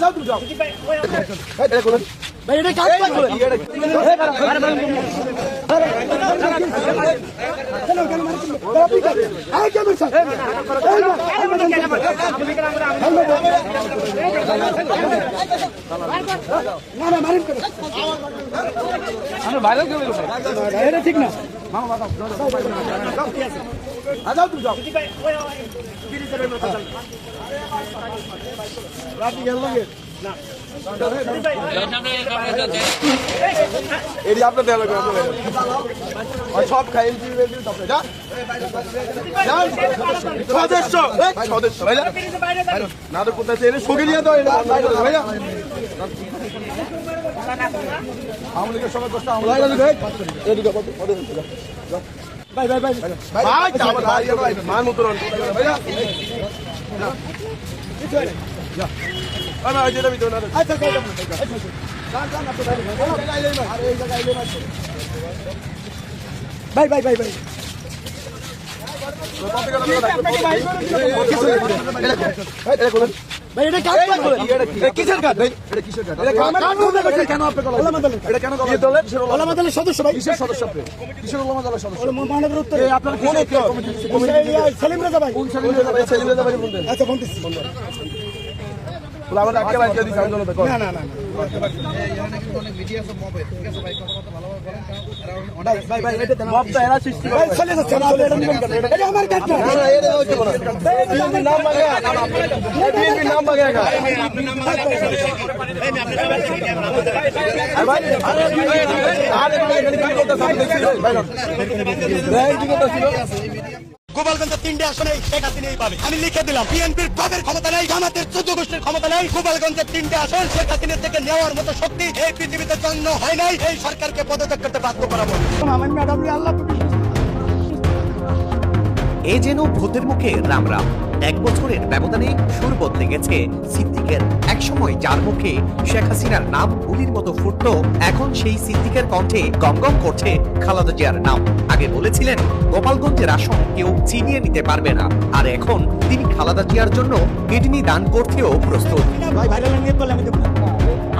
যাও তুমি যাও ভাই এটা কাজ করে ঠিক না যাও তুমি যাও সব খাই না তো কোথায় সঙ্গে নিয়ে দাও আওয়ামী লীগের সবাই কষ্ট ভাই ভাই ভাই ভাই মান মতো ভাই ভাই ভাই ভাই ভাই এটা কাজ করে কিসের কাজ ভাই এটা কিসের কাজ কেন আপনি এটা কেন ওলামা দলের সদস্য ভাই কিসের সদস্য আপনি কিসের ওলামা দলের সদস্য মহানগর উত্তরে আপনার কোন সেলিম রেজা ভাই কোন সেলিম রেজা ভাই সেলিম রেজা ভাই বলতেন আচ্ছা বলতেছি আমাদের আজকে ভাই যদি সামনে না না না মিডিয়া সব মব ঠিক আছে ভাই কথা ভালোভাবে বলেন কারণ ভাই ভাই এটা মবটা এরা সৃষ্টি করে চলে যাচ্ছে না এটা নিয়ম করে এটা আমার কাজ না না এটা হচ্ছে বলা বিএনপি নাম মাগে বিএনপি নাম মাগে আপনি নাম মাগে ভাই আরে কি কথা সামনে দেখছি ভাই কি কথা ছিল গোপালগঞ্জের 3টে আসনে শেখ হাসিনাই পাবে আমি লিখে দিলাম বিএনপির পদের ক্ষমতা নাই জামাতের 14 গোষ্ঠীর ক্ষমতা নাই গোপালগঞ্জের 3টে আসন শেখ হাসিনা থেকে নেওয়ার মতো শক্তি এই পৃথিবীতে জন্ম হয় নাই এই সরকারকে পদত্যাগ করতে বাধ্য করা হবে আমি ম্যাডাম আল্লাহ এ যেন ভূতের মুখে রাম রাম 1 বছরের ব্যবধানে সুর বদলে গেছে সিদ্দিকের। একসময় যার মুখে শেখ হাসিনার নাম গুলির মতো ফুটতো, এখন সেই সিদ্দিকের কণ্ঠে গমগম করছে খালেদা জিয়ার নাম। আগে বলেছিলেন গোপালগঞ্জের আসন কেউ ছিনিয়ে নিতে পারবে না, আর এখন তিনি খালেদা জিয়ার জন্য কিডনি দান করতেও প্রস্তুত।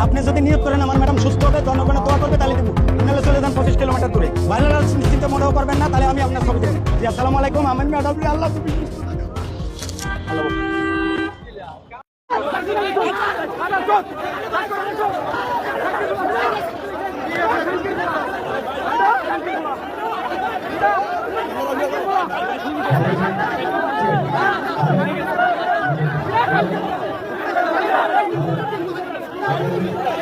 আপনি যদি নিয়োগ করেন আমার ম্যাডাম সুস্থ হবে, জনগণের দোয়া করবে, তাহলে দেবো। নাহলে চলে যান 25 কিলোমিটার দূরে। ভাইরাল চিন্তা মনেও করবেন না, তাহলে আমি আপনার ছবি দেবো। জি আসসালামু আলাইকুম, আমি ম্যাডাম আল্লাহ Thank you.